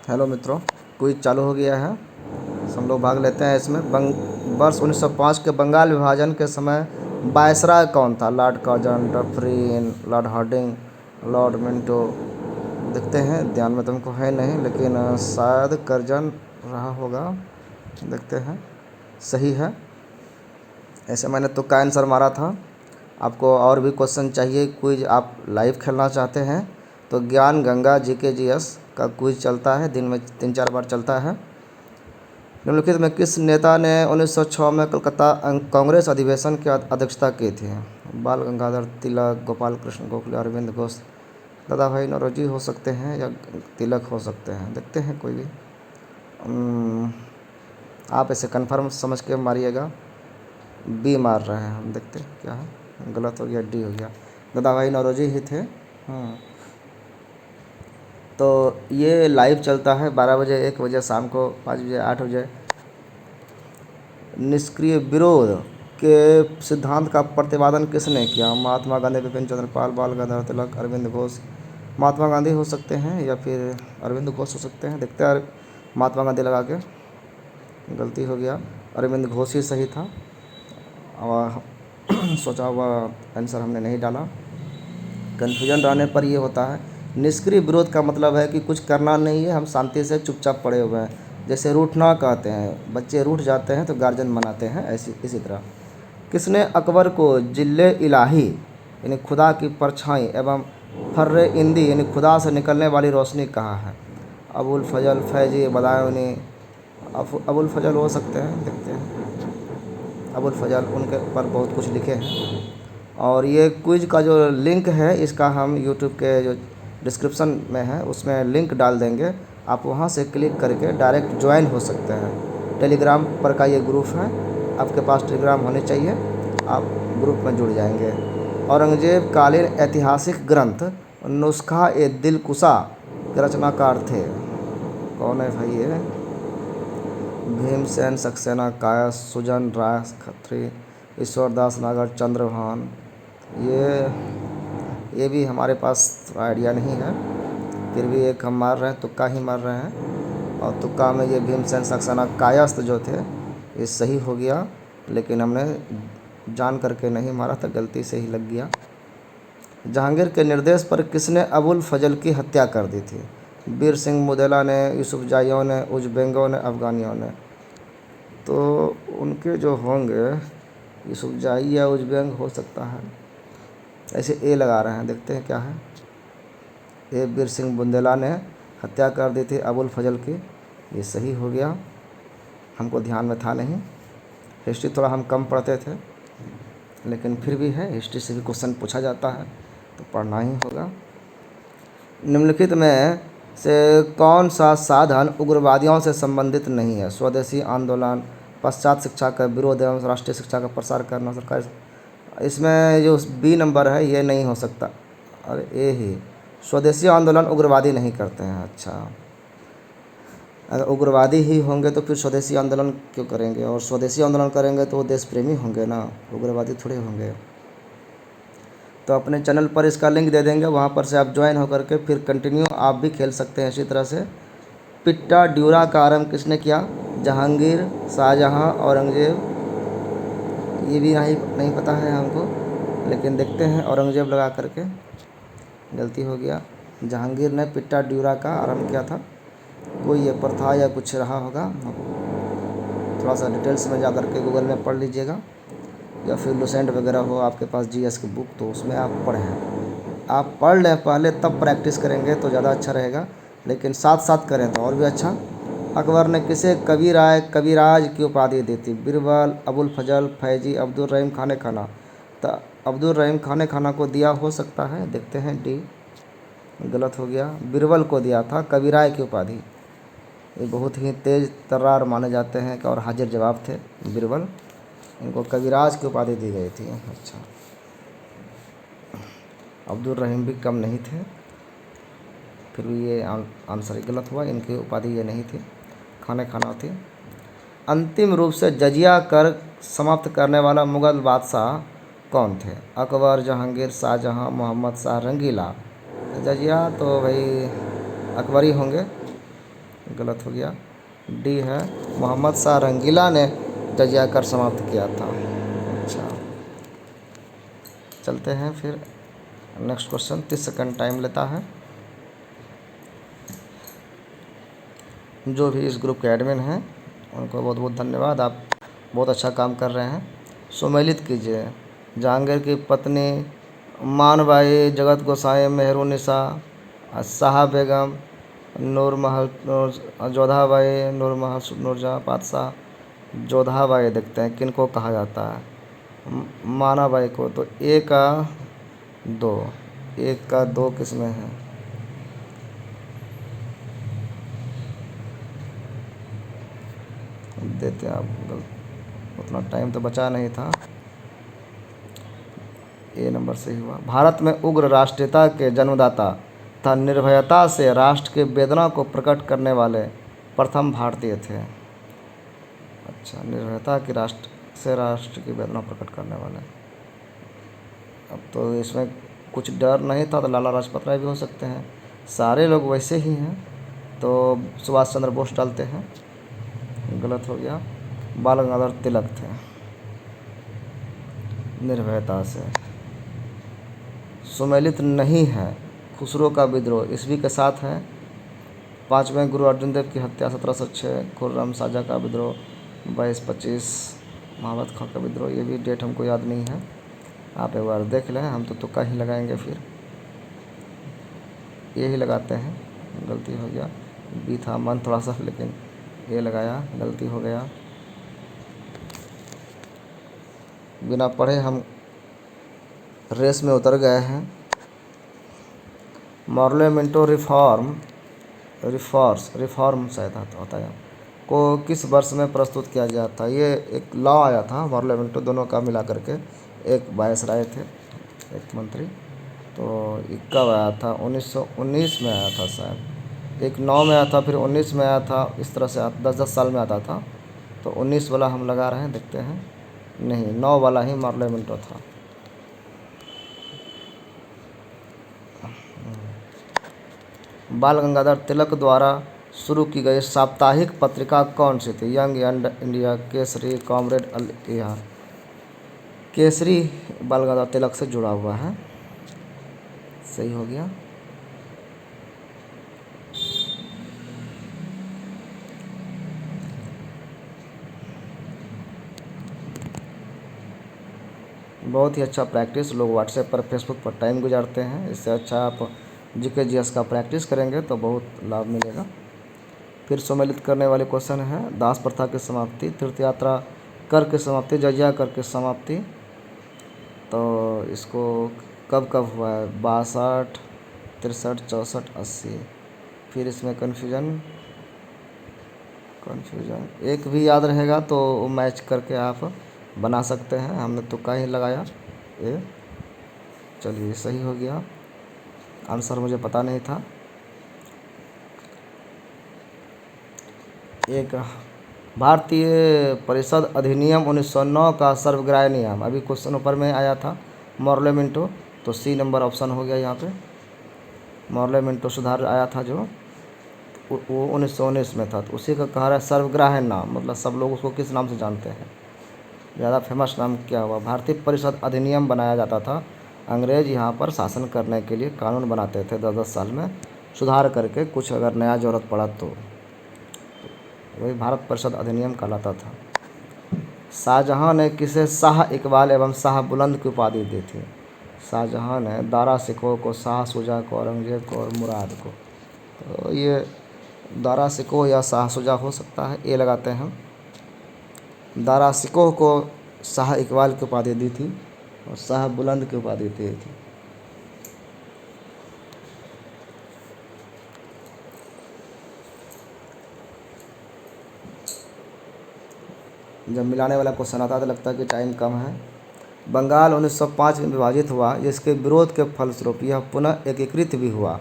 Hello मित्रों, quiz चालू हो गया है। हम लोग भाग लेते हैं इसमें। वर्ष 1905 के बंगाल विभाजन के समय वायसराय कौन था? Lord Curzon, Dufferin, lord Hardinge, lord Minto. देखते हैं, ध्यान में तुमको है नहीं, लेकिन शायद कर्जन रहा होगा। देखते हैं, सही है। ऐसे मैंने तुक्का आंसर मारा था। आपको और भी क्वेश्चन चाहिए, क्विज आप लाइव खेलना चाहते हैं तो ज्ञान गंगा जीके जीएस का क्विज चलता है, दिन में 3-4 बार चलता है। निम्नलिखित में किस नेता ने 1906 में कलकत्ता कांग्रेस अधिवेशन की अध्यक्षता की थी? बाल गंगाधर तिलक, गोपाल कृष्ण गोखले, अरविंद घोष। दादा भाई नौरोजी हो सकते हैं या तिलक हो सकते हैं। देखते हैं कोई भी। आप इसे कंफर्म समझ के मारिएगा। बी मार रहे हैं हम, देखते हैं क्या है। गलत हो गया, डी हो गया। दादा भाई नौरोजी ही थे। तो ये लाइव चलता है 12 बजे, 1 बजे, शाम को 5 बजे, 8 बजे। निष्क्रिय विरोध के सिद्धांत का प्रतिपादन किसने किया? महात्मा गांधी, बिपिन चंद्र पाल, बाल गंगाधर तिलक, अरविंद घोष। महात्मा गांधी हो सकते हैं या फिर अरविंद घोष हो सकते हैं। देखते हैं, महात्मा गांधी लगा के। गलती हो गया, अरविंद घोष ही सही था। और सोचा हुआ आंसर हमने नहीं डाला। कन्फ्यूजन रहने पर ये होता है। निष्क्रिय विरोध का मतलब है कि कुछ करना नहीं है, हम शांति से चुपचाप पड़े हुए हैं। जैसे रूठना कहते हैं, बच्चे रूठ जाते हैं तो गार्जियन मनाते हैं, ऐसी इसी तरह। किसने अकबर को जिल्ले इलाही यानी खुदा की परछाई एवं फर्रे इंदी यानी खुदा से निकलने वाली रोशनी कहा है? अबुल फजल, फैजी, बदायूनी। अबुल फजल हो सकते हैं, देखते हैं। अबुल फजल, उनके ऊपर बहुत कुछ लिखे हैं। और ये क्विज का जो लिंक है, इसका हम यूट्यूब के जो डिस्क्रिप्शन में है उसमें लिंक डाल देंगे। आप वहाँ से क्लिक करके डायरेक्ट ज्वाइन हो सकते हैं। टेलीग्राम पर का ये ग्रुप है, आपके पास टेलीग्राम होने चाहिए, आप ग्रुप में जुड़ जाएंगे। औरंगजेब कालीन ऐतिहासिक ग्रंथ नुस्खा ए दिलकुशा के रचनाकार थे? कौन है भाई ये? भीमसेन, सक्सेना, कायस, सुजन राय खत्री, ईश्वरदास नागर, चंद्रभान। ये भी हमारे पास आइडिया नहीं है, फिर भी एक हम मार रहे हैं, तुक्का ही मार रहे हैं। और तुक्का में ये भीमसेन, सक्सेना, कायस्थ जो थे ये सही हो गया, लेकिन हमने जान करके नहीं मारा था, गलती से ही लग गया। जहांगीर के निर्देश पर किसने अबुल फजल की हत्या कर दी थी? वीर सिंह मुदेला ने, यूसुफजाइयों ने, उजबेंगों ने, अफगानियों ने। तो उनके जो होंगे, यूसुफजाई या उजबेंग हो सकता है। ऐसे ए लगा रहे हैं, देखते हैं क्या है। ए वीर सिंह बुंदेला ने हत्या कर दी थी अबुल फजल की, ये सही हो गया। हमको ध्यान में था नहीं, हिस्ट्री थोड़ा हम कम पढ़ते थे, लेकिन फिर भी है, हिस्ट्री से भी क्वेश्चन पूछा जाता है तो पढ़ना ही होगा। निम्नलिखित में से कौन सा साधन उग्रवादियों से संबंधित नहीं है? स्वदेशी आंदोलन, पश्चात शिक्षा का विरोध एवं राष्ट्रीय शिक्षा का प्रसार करना, सरकार। इसमें जो बी नंबर है ये नहीं हो सकता, और ए ही। स्वदेशी आंदोलन उग्रवादी नहीं करते हैं। अच्छा, अगर उग्रवादी ही होंगे तो फिर स्वदेशी आंदोलन क्यों करेंगे? और स्वदेशी आंदोलन करेंगे तो वो देश प्रेमी होंगे ना, उग्रवादी थोड़े होंगे। तो अपने चैनल पर इसका लिंक दे देंगे, वहाँ पर से आप ज्वाइन होकर के फिर कंटिन्यू आप भी खेल सकते हैं इसी तरह से। पिट्टा ड्यूरा का आरंभ किसने किया? जहांगीर, शाहजहाँ, औरंगजेब। ये भी नहीं पता है हमको, लेकिन देखते हैं औरंगजेब लगा करके। गलती हो गया, जहांगीर ने पिट्टा ड्यूरा का आरंभ किया था। कोई ये प्रथा या कुछ रहा होगा, थोड़ा सा डिटेल्स में जा कर के गूगल में पढ़ लीजिएगा, या फिर लुसेंट वगैरह हो आपके पास जीएस की बुक, तो उसमें आप पढ़ें। आप पढ़ लें पहले, तब प्रैक्टिस करेंगे तो ज़्यादा अच्छा रहेगा, लेकिन साथ साथ करें तो और भी अच्छा। अकबर ने किसे कविराज की उपाधि दी थी? बीरबल, अबुल फजल, फैजी, अब्दुल रहीम खाने खाना। तो अब्दुल रहीम खाने खाना को दिया हो सकता है, देखते हैं। डी गलत हो गया, बीरबल को दिया था कविराय की उपाधि। ये बहुत ही तेज़ तर्रार माने जाते हैं और हाजिर जवाब थे बीरबल, इनको कविराज की उपाधि दी गई थी। अच्छा, अब्दुल रहीम भी कम नहीं थे, फिर भी ये आंसर गलत हुआ, इनकी उपाधि ये नहीं थी, खाने खाना थी। अंतिम रूप से जजिया कर समाप्त करने वाला मुग़ल बादशाह कौन थे? अकबर, जहांगीर, शाहजहाँ, मोहम्मद शाह, रंगीला। जजिया तो भाई अकबर ही होंगे। गलत हो गया। डी है, मोहम्मद शाह रंगीला ने जजिया कर समाप्त किया था। अच्छा, चलते हैं फिर नेक्स्ट क्वेश्चन। 30 सेकंड टाइम लेता है। जो भी इस ग्रुप के एडमिन हैं उनको बहुत बहुत धन्यवाद, आप बहुत अच्छा काम कर रहे हैं। सुमेलित कीजिए। जहांगीर की पत्नी मानबाई, जगत गोसाई, मेहरुनिसा, शाह बेगम, नूर महल, जोधाबाई, नूर महल, नूरजहाँ पातशाह, जोधाबाई। देखते हैं किनको कहा जाता है। मानाबाई को। तो ए का 2, एक का 2 किस में है? देते हैं आप, उतना टाइम तो बचा नहीं था। ए नंबर सही हुआ। भारत में उग्र राष्ट्रीयता के जन्मदाता तथा निर्भयता से राष्ट्र की वेदना को प्रकट करने वाले प्रथम भारतीय थे। अच्छा, निर्भयता की राष्ट्र की वेदना प्रकट करने वाले। अब तो इसमें कुछ डर नहीं था तो लाला लाजपत राय भी हो सकते हैं, सारे लोग वैसे ही हैं, तो सुभाष चंद्र बोस डालते हैं। गलत हो गया। बाल गंगाधर तिलक थे। निर्भयता से। सुमेलित नहीं है। खुसरो का विद्रोह ईस्वी के साथ है। 5वें गुरु अर्जुन देव की हत्या 1706। खुर्रम शाहजहाँ का विद्रोह 22-25। महावत खां का विद्रोह, ये भी डेट हमको याद नहीं है, आप एक बार देख लें। हम तो तुक्का ही लगाएंगे, फिर यही लगाते हैं। गलती हो गया, बी था मन थोड़ा सा, लेकिन ये लगाया, गलती हो गया। बिना पढ़े हम रेस में उतर गए हैं। मॉर्लेमेंटो रिफॉर्म शायद होता है, को किस वर्ष में प्रस्तुत किया गया था? ये एक लॉ आया था मॉर्लेमेंटो, दोनों का मिला करके। एक वायसराय थे, एक मंत्री। तो ये कब आया था? 1919 में आया था शायद। एक 9 में आया था, फिर 19 में आया था, इस तरह से 10-10 साल में आता था। तो 19 वाला हम लगा रहे हैं, देखते हैं। नहीं, 9 वाला ही मॉर्लेमेंटो था। बाल गंगाधर तिलक द्वारा शुरू की गई साप्ताहिक पत्रिका कौन सी थी? यंग इंडिया, केसरी, कॉमरेड अल इतिहाद। केसरी बाल गंगाधर तिलक से जुड़ा हुआ है, सही हो गया। बहुत ही अच्छा प्रैक्टिस, लोग व्हाट्सएप पर, फेसबुक पर टाइम गुजारते हैं, इससे अच्छा आप जीके जीएस का प्रैक्टिस करेंगे तो बहुत लाभ मिलेगा। फिर सम्मिलित करने वाले क्वेश्चन है। दास प्रथा की समाप्ति, तीर्थ यात्रा कर की समाप्ति, जजिया कर की समाप्ति। तो इसको कब कब हुआ है? 62, 63, 64, 80। फिर इसमें कन्फ्यूजन एक भी याद रहेगा तो मैच करके आप बना सकते हैं। हमने तुक्का ही लगाया ये। चलिए, सही हो गया। आंसर मुझे पता नहीं था। एक भारतीय परिषद अधिनियम 1909 का सर्वग्राही नियम, अभी क्वेश्चन ऊपर में आया था मॉर्लेमेंटो, तो सी नंबर ऑप्शन हो गया यहाँ पे। मॉर्लेमेंटो सुधार आया था जो, वो 1919 में था, तो उसी का कहा रहा है सर्वग्राही नाम, मतलब सब लोग उसको किस नाम से जानते हैं? ज़्यादा फेमस नाम क्या हुआ? भारतीय परिषद अधिनियम बनाया जाता था। अंग्रेज यहाँ पर शासन करने के लिए कानून बनाते थे 10-10 साल में, सुधार करके कुछ अगर नया ज़रूरत पड़ा तो वही भारत परिषद अधिनियम कहलाता था। शाहजहाँ ने किसे शाह इकबाल एवं शाह बुलंद की उपाधि दी थी? शाहजहाँ ने दारा शिकोह को, शाह शुजा को, औरंगजेब को और मुराद को। तो ये दारा शिकोह या शाह शुजा हो सकता है, ये लगाते हैं हम। दारा शिकोह को शाह इकबाल की उपाधि दी थी और शाह बुलंद की उपाधि दी थी। जब मिलाने वाला क्वेश्चन आता है तो लगता है कि टाइम कम है। बंगाल 1905 में विभाजित हुआ, जिसके विरोध के फलस्वरूप यह पुनः एकीकृत भी हुआ।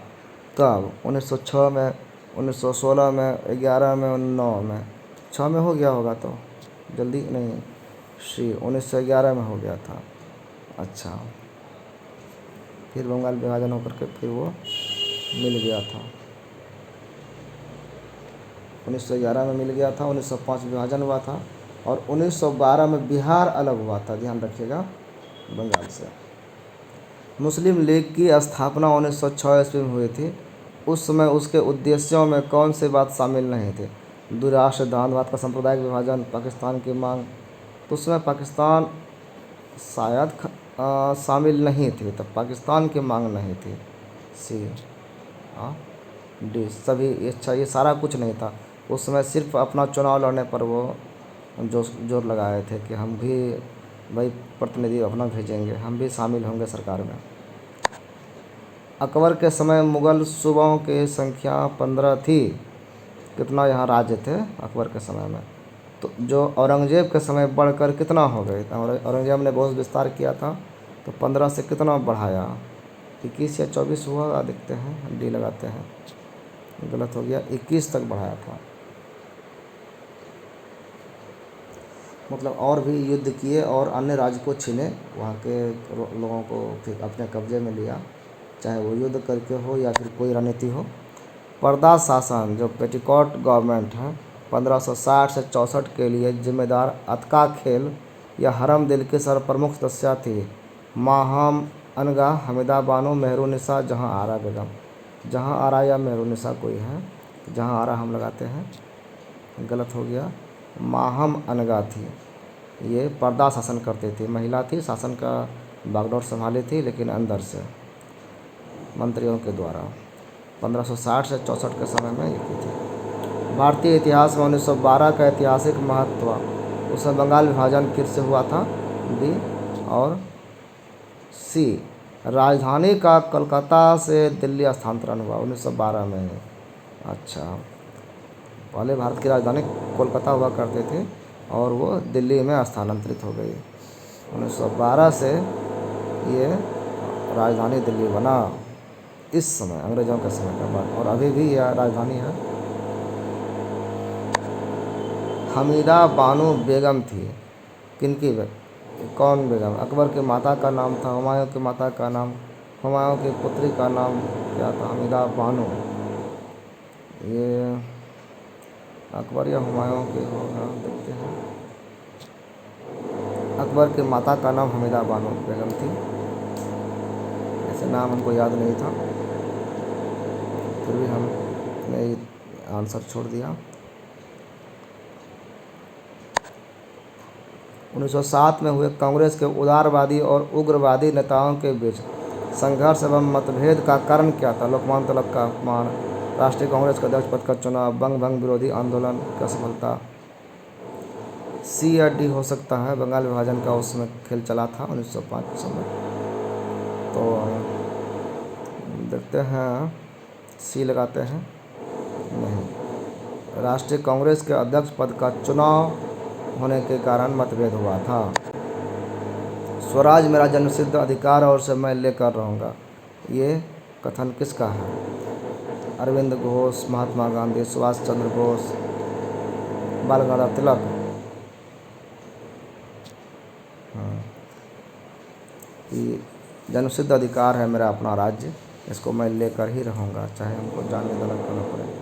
कब? 1906 में, 1916 में, 11 में, 9 में। 6 में हो गया होगा तो जल्दी नहीं, सी 1911 में हो गया था। अच्छा, फिर बंगाल विभाजन होकर के फिर वो मिल गया था। 1911 में मिल गया था, 1905 विभाजन हुआ था और 1912 में बिहार अलग हुआ था, ध्यान रखिएगा, बंगाल से। मुस्लिम लीग की स्थापना 1906 ईस्वी में हुई थी। उस समय उसके उद्देश्यों में कौन सी बात शामिल नहीं थी? द्विराष्ट्र सिद्धांत, भारत का सांप्रदायिक विभाजन, पाकिस्तान की मांग। तो उसमें पाकिस्तान शायद शामिल नहीं थी, तब पाकिस्तान की मांग नहीं थी। सी, हाँ, डी सभी। अच्छा, ये सारा कुछ नहीं था। उस समय सिर्फ अपना चुनाव लड़ने पर वो जोर लगाए थे कि हम भी भाई प्रतिनिधि अपना भेजेंगे, हम भी शामिल होंगे सरकार में। अकबर के समय मुग़ल सूबों की संख्या 15 थी। कितना यहाँ राज्य थे अकबर के समय में? तो जो औरंगज़ेब के समय बढ़कर कितना हो गए? औरंगज़ेब ने बहुत विस्तार किया था, तो 15 से कितना बढ़ाया? 21 या 24 हुआ, देखते हैं, डी लगाते हैं, गलत हो गया, 21 तक बढ़ाया था। मतलब और भी युद्ध किए और अन्य राज्य को छीने, वहाँ के लोगों को फिर अपने कब्जे में लिया, चाहे वो युद्ध करके हो या फिर कोई रणनीति हो। पर्दा शासन, जो पेटिकोट गवर्नमेंट है, 1560 से 64 के लिए जिम्मेदार अतका खेल या हरम दिल की प्रमुख सदस्या थी। माहम अनगा, हमीदा बानो, मेहरुनिसा, जहाँ आरा बेगम। जहाँ आरा या मेहरुनिसा कोई है, जहाँ आरा हम लगाते हैं, गलत हो गया, माहम अनगा थी। ये पर्दा शासन करती थी, महिला थी, शासन का बागडोर संभाली थी, लेकिन अंदर से मंत्रियों के द्वारा। 1560 से 64 के समय में ये की थी। भारतीय इतिहास में 1912 का ऐतिहासिक महत्व, उसमें बंगाल विभाजन फिर से हुआ था, डी और सी। राजधानी का कोलकाता से दिल्ली स्थानांतरण हुआ 1912 में। अच्छा, पहले भारत की राजधानी कोलकाता हुआ करते थे और वो दिल्ली में स्थानांतरित हो गई। 1912 से ये राजधानी दिल्ली बना, इस समय अंग्रेज़ों के समय के बाद, और अभी भी यह राजधानी है। हमीदा बानो बेगम थी, किनकी कौन बेगम? अकबर की माता का नाम था, हुमायूं की माता का नाम, हुमायूं की पुत्री का नाम क्या था? हमीदा बानो। ये अकबर या हुमायूं की होगा, देखते हैं। अकबर की माता का नाम हमीदा बानो बेगम थी, ऐसे नाम हमको याद नहीं था, फिर भी हमने आंसर छोड़ दिया। 1907 में हुए कांग्रेस के उदारवादी और उग्रवादी नेताओं के बीच संघर्ष एवं मतभेद का कारण क्या था? लोकमान्य तिलक का अपमान, राष्ट्रीय कांग्रेस के अध्यक्ष पद का चुनाव, बंग विरोधी आंदोलन की असफलता। सी या डी हो सकता है, बंगाल विभाजन का उसमें खेल चला था 1905 के समय। तो देखते हैं, सी लगाते हैं, नहीं, राष्ट्रीय कांग्रेस के अध्यक्ष पद का चुनाव होने के कारण मतभेद हुआ था। स्वराज मेरा जन्मसिद्ध अधिकार और से मैं लेकर रहूँगा, ये कथन किसका है? अरविंद घोष, महात्मा गांधी, सुभाष चंद्र बोस, बाल गंगाधर तिलक। कि जन्मसिद्ध अधिकार है मेरा अपना राज्य, इसको मैं लेकर ही रहूँगा, चाहे हमको जान में गलत करना पड़े।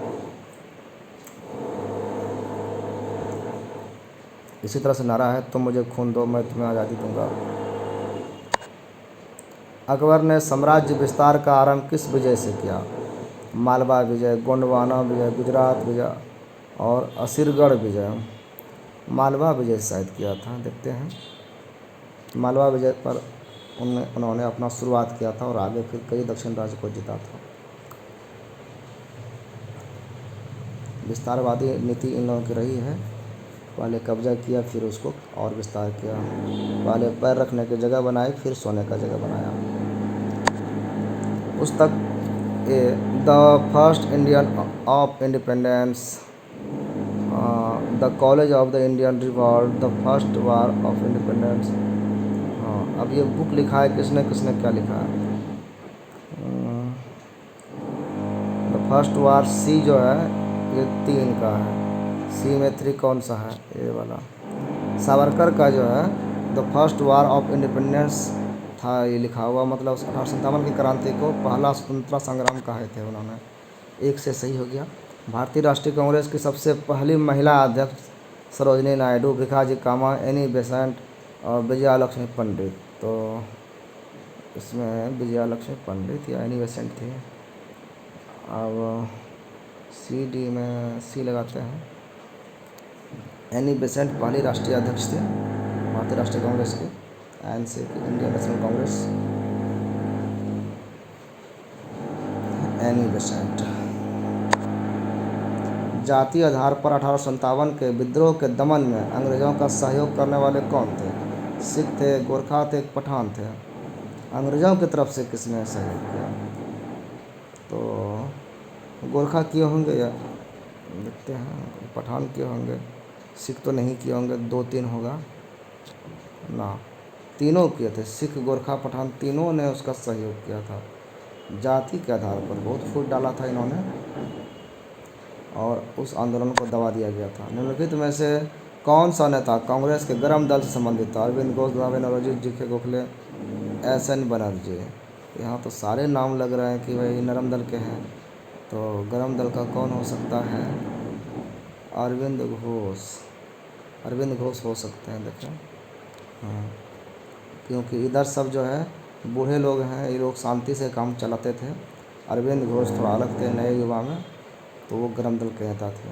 इसी तरह से नारा है, तुम मुझे खून दो मैं तुम्हें आज़ादी दूंगा। अकबर ने साम्राज्य विस्तार का आरंभ किस विजय से किया? मालवा विजय, गोंडवाना विजय, गुजरात विजय और असीरगढ़ विजय। मालवा विजय शायद किया था, देखते हैं। मालवा विजय पर उन्होंने अपना शुरुआत किया था और आगे फिर कई दक्षिण राज्य को जीता था। विस्तारवादी नीति इन लोगों की रही है, पहले कब्जा किया फिर उसको और विस्तार किया, पहले पैर रखने की जगह बनाई फिर सोने का जगह बनाया। पुस्तक a the first Indian of independence, the college of the Indian revolt, the first war of independence. हाँ, अब ये बुक लिखा है किसने किसने क्या लिखा है? द फर्स्ट वार, सी जो है ये 3 का है, सी में 3 कौन सा है? ये वाला। सावरकर का जो है the first war of independence था, ये लिखा हुआ, मतलब 1857 की क्रांति को पहला स्वतंत्रता संग्राम कहे थे उन्होंने। 1 से सही हो गया। भारतीय राष्ट्रीय कांग्रेस की सबसे पहली महिला अध्यक्ष सरोजिनी नायडू, भिखाजी कामा, एनी बेसेंट और विजया लक्ष्मी पंडित। तो इसमें विजया लक्ष्मी पंडित या एनी बेसेंट थी। अब सी डी में सी लगाते हैं। एनी बेसेंट पहली राष्ट्रीय अध्यक्ष थे भारतीय राष्ट्रीय कांग्रेस के, एनसी की, Indian national Congress. Annie Besant. जातीय आधार पर 1857 के विद्रोह के दमन में अंग्रेज़ों का सहयोग करने वाले कौन थे? सिख थे, गोरखा थे, पठान थे? अंग्रेज़ों की तरफ से किसने सहयोग किया? तो गोरखा किए होंगे या देखते हैं, पठान किए होंगे, सिख तो नहीं किए होंगे, 2-3 होगा ना, तीनों किए थे। सिख, गोरखा, पठान तीनों ने उसका सहयोग किया था। जाति के आधार पर बहुत फूट डाला था इन्होंने और उस आंदोलन को दबा दिया गया था। निम्नलिखित में से कौन सा नेता कांग्रेस के गरम दल से संबंधित था? अरविंद घोष, भावे नौरोजी, जी.के. गोखले, एस.एन. बनर्जी। यहाँ तो सारे नाम लग रहे हैं कि भाई नरम दल के हैं, तो गरम दल का कौन हो सकता है? अरविंद घोष। अरविंद घोष हो सकते हैं, देखें। हाँ, क्योंकि इधर सब जो है बूढ़े लोग हैं, ये लोग शांति से काम चलाते थे। अरविंद घोष थोड़ा अलग थे, नए युवा में, तो वो गरम दल के नेता थे।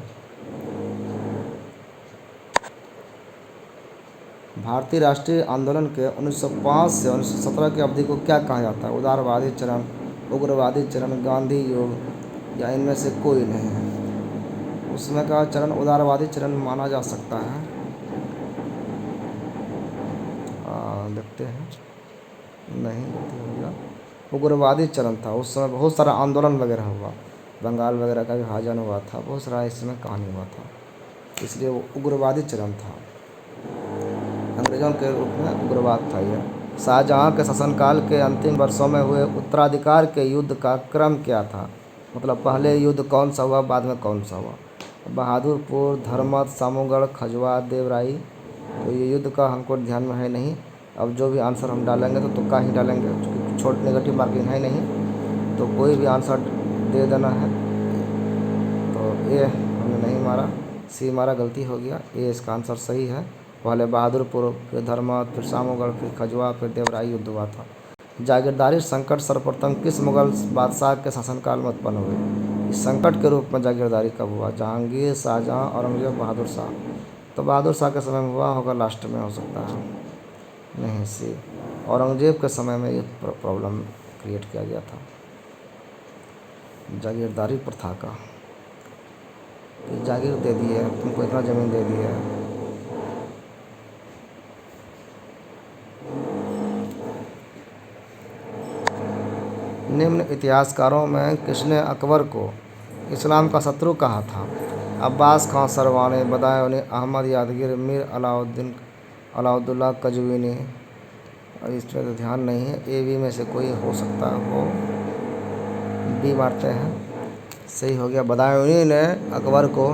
भारतीय राष्ट्रीय आंदोलन के 1905 से 1917 की अवधि को क्या कहा जाता है? उदारवादी चरण, उग्रवादी चरण, गांधी युग या इनमें से कोई नहीं है? उसमें का चरण उदारवादी चरण माना जा सकता है। देखते हैं, नहीं गलती हो गया, उग्रवादी चरण था। उस समय बहुत सारा आंदोलन वगैरह हुआ, बंगाल वगैरह का विभाजन हुआ था, बहुत सारा इसमें कहानी हुआ था, इसलिए वो उग्रवादी चरण था। अंग्रेज़ों के रूप में उग्रवाद था यह। शाहजहाँ के शासनकाल के अंतिम वर्षों में हुए उत्तराधिकार के युद्ध का क्रम क्या था? मतलब पहले युद्ध कौन सा हुआ, बाद में कौन सा हुआ? बहादुरपुर, धर्मत, सामूगढ़, खजुआ, देवराई। तो ये युद्ध का हमको ध्यान में है नहीं। अब जो भी आंसर हम डालेंगे तो तुक्का ही डालेंगे, क्योंकि छोट नेगेटिव मार्किंग है नहीं, तो कोई भी आंसर दे देना है। तो ए हमने नहीं मारा, सी मारा, गलती हो गया। ए इसका आंसर सही है। पहले बहादुरपुर, फिर धर्मत, फिर सामूगढ़, फिर खजुआ, फिर देवराई युद्ध हुआ था। जागीरदारी संकट सर्वप्रथम किस मुगल बादशाह के शासनकाल में उत्पन्न हुए? इस संकट के रूप में जागीरदारी कब हुआ? जहांगीर, शाहजहाँ, औरंगजेब, बहादुर शाह। तो बहादुर शाह के समय में हुआ होगा, लास्ट में हो सकता है, नहीं सी। औरंगजेब के समय में ये प्रॉब्लम क्रिएट किया गया था जागीरदारी प्रथा का, कि जागीर दे दी है, तुमको इतना ज़मीन दे दी है। निम्न इतिहासकारों में किसने अकबर को इस्लाम का शत्रु कहा था? अब्बास खां सरवानी, बदायूनी, अहमद यादगिर, मीर अलाउद्दौला कज़वीनी। और इसमें तो ध्यान नहीं है, ए बी में से कोई हो सकता हो। बी मारते हैं, सही हो गया। बदायूनी ने अकबर को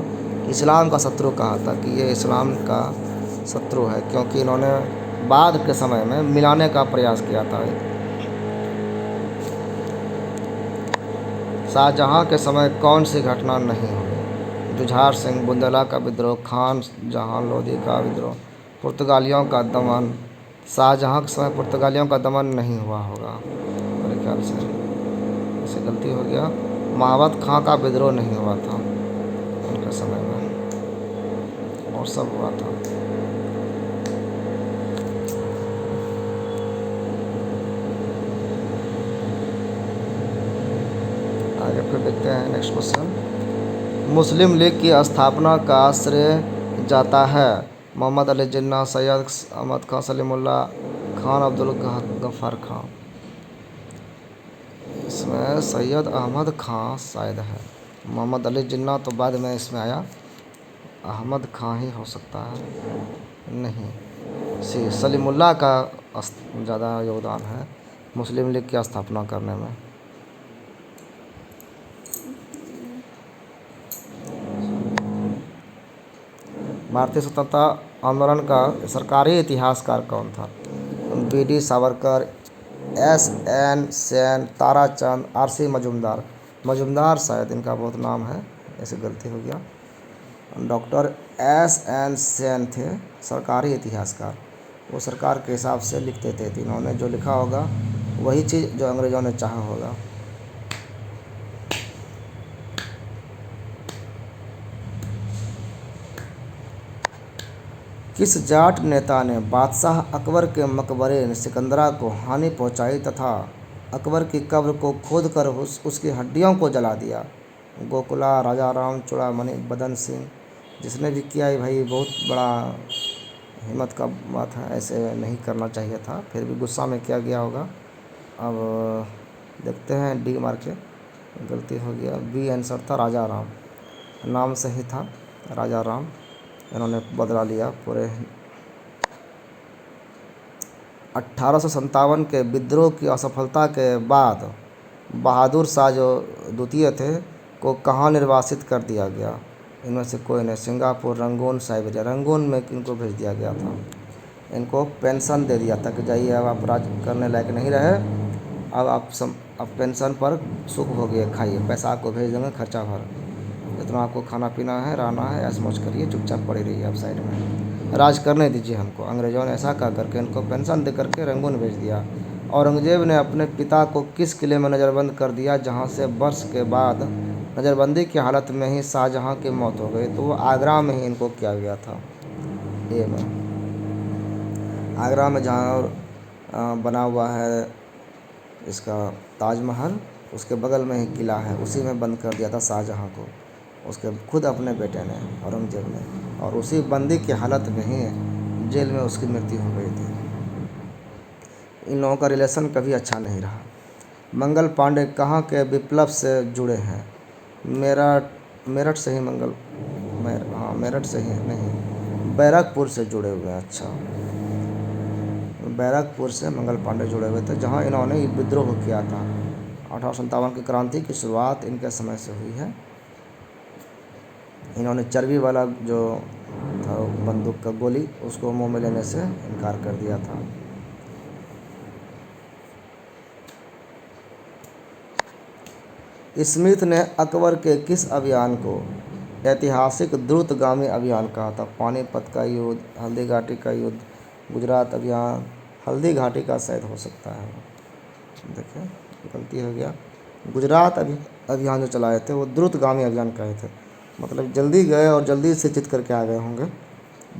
इस्लाम का शत्रु कहा था कि ये इस्लाम का शत्रु है, क्योंकि इन्होंने बाद के समय में मिलाने का प्रयास किया था। शाहजहाँ के समय कौन सी घटना नहीं हुई? जुझार सिंह, बुंदेला का विद्रोह, खान जहां लोधी का विद्रोह, पुर्तगालियों का दमन। शाहजहाँ के समय पुर्तगालियों का दमन नहीं हुआ होगा मेरे ख्याल से, इसे गलती हो गया। महाबत खां का विद्रोह नहीं हुआ था उनके समय में, और सब हुआ था। आगे फिर देखते हैं नेक्स्ट क्वेश्चन। मुस्लिम लीग की स्थापना का श्रेय जाता है मोहम्मद अली जिन्ना, सैयद अहमद खां, सलीमुल्लाह खान, अब्दुल गफ्फार खां। इसमें सैयद अहमद खां शायद है, मोहम्मद अली जिन्ना तो बाद में इसमें आया, अहमद खां ही हो सकता है, नहीं सी सलीमुल्लाह का ज़्यादा योगदान है मुस्लिम लीग की स्थापना करने में। भारतीय स्वतंत्रता आंदोलन का सरकारी इतिहासकार कौन था? BD. Savarkar, SN. Sen, Tarachand, RC. Majumdar. Majumdar शायद इनका बहुत नाम है, ऐसे गलती हो गया। Doctor S.N. सेन थे, सरकारी इतिहासकार। वो सरकार के हिसाब से लिखते थे, तो इन्होंने जो लिखा होगा वही चीज़ जो अंग्रेज़ों ने चाहा होगा। किस जाट नेता ने बादशाह अकबर के मकबरे सिकंदरा को हानि पहुंचाई तथा अकबर की कब्र को खोदकर उसकी हड्डियों को जला दिया? गोकुला, राजा राम, चूड़ामणि, बदन सिंह। जिसने भी किया है भाई बहुत बड़ा हिम्मत का बात है, ऐसे नहीं करना चाहिए था, फिर भी गुस्सा में किया गया होगा। अब देखते हैं, डी मार के गलती हो गया। बी आंसर था राजा राम, नाम सही था राजा राम। इन्होंने बदला लिया पूरे। 1857 के विद्रोह की असफलता के बाद बहादुर शाह जो द्वितीय थे को कहाँ निर्वासित कर दिया गया? इनमें से कोई नहीं। Singapore, Rangoon, Siberia. रंगून में किनको भेज दिया गया था? इनको पेंशन दे दिया था कि जाइए, अब आप राज करने लायक नहीं रहे, अब पेंशन पर सुख भोगिए, खाइए, पैसा आपको भेज देंगे खर्चा भर, जितना आपको खाना पीना है, रहना है, ऐश मौज करिए, चुपचाप पड़ी रहिए आप साइड में, राज करने दीजिए हमको। अंग्रेज़ों ने ऐसा कह करके इनको पेंशन दे करके रंगून भेज दिया। औरंगजेब ने अपने पिता को किस किले में नज़रबंद कर दिया, जहाँ से वर्ष के बाद नज़रबंदी की हालत में ही शाहजहाँ की मौत हो गई? तो वो आगरा में ही इनको किया गया था। ए में आगरा में जहाँ बना हुआ है इसका ताजमहल, उसके बगल में ही किला है, उसी में बंद कर दिया था शाहजहाँ को, उसके खुद अपने बेटे ने, औरंगजेब ने, और उसी बंदी की हालत में ही जेल में उसकी मृत्यु हो गई थी। इन लोगों का रिलेशन कभी अच्छा नहीं रहा। मंगल पांडे कहाँ के विप्लव से जुड़े हैं? मेरठ से ही हाँ मेरठ से ही नहीं, बैरकपुर से जुड़े हुए हैं। अच्छा, बैरकपुर से मंगल पांडे जुड़े हुए थे, जहाँ इन्होंने विद्रोह किया था। 1857 की क्रांति की शुरुआत इनके समय से हुई है। इन्होंने चर्बी वाला जो था बंदूक का गोली, उसको मुंह में लेने से इनकार कर दिया था। स्मिथ ने अकबर के किस अभियान को ऐतिहासिक द्रुतगामी अभियान कहा था? पानीपत का युद्ध, हल्दी घाटी का युद्ध, गुजरात अभियान। हल्दी घाटी का शायद हो सकता है, देखिए गलती हो गया। गुजरात अभियान जो चलाए थे वो द्रुतगामी अभियान कहे थे, मतलब जल्दी गए और जल्दी से जीत करके आ गए होंगे।